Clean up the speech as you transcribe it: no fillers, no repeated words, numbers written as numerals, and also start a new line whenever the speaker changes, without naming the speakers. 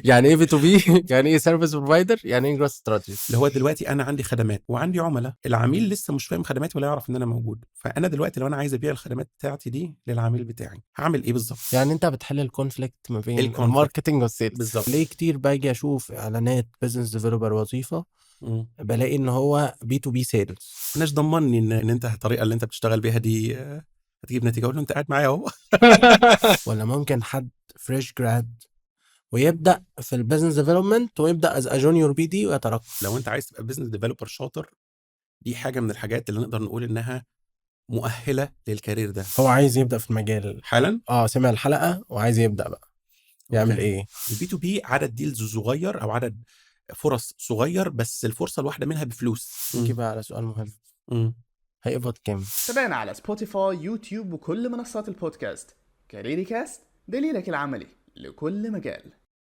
يعني ايه بي تو بي؟ يعني ايه سيرفيس بروفايدر؟ يعني ايه جروث استراتيجي؟
اللي هو دلوقتي انا عندي خدمات وعندي عملاء، العميل لسه مش فاهم خدماتي ولا يعرف ان انا موجود، فانا دلوقتي لو انا عايز ابيع الخدمات بتاعتي دي للعميل بتاعي هعمل ايه بالظبط؟
يعني انت بتحل الكونفليكت ما بين
الكونفليكت
الماركتنج والسيلز.
بالظبط.
ليه كتير باجي اشوف اعلانات بزنس ديفلوبر وظيفه بلاقي ان هو بي تو بي سيلز.
مش ضمني ان انت الطريقه اللي انت بتشتغل بيها دي هتجيب نتيجه. اقول له انت قاعد معايا اهو.
ولا ممكن حد فريش جراد ويبدا في البيزنس ديفلوبمنت ويبدا از جونيور بي دي ويترقى.
لو انت عايز تبقى بزنس ديفلوبر شاطر، دي حاجه من الحاجات اللي نقدر نقول انها مؤهله للكارير ده.
هو عايز يبدا في المجال
حالا
سمع الحلقه وعايز يبدا بقى يعمل ايه؟
البي تو بي عدد ديلز صغير او عدد فرص صغير، بس الفرصه الواحده منها بفلوس.
نيجي بقى على سؤال مهم، هيقبض كام؟
تابعنا على سبوتيفاي، يوتيوب وكل منصات البودكاست. كاريري كاست، دليلك العملي لكل مجال.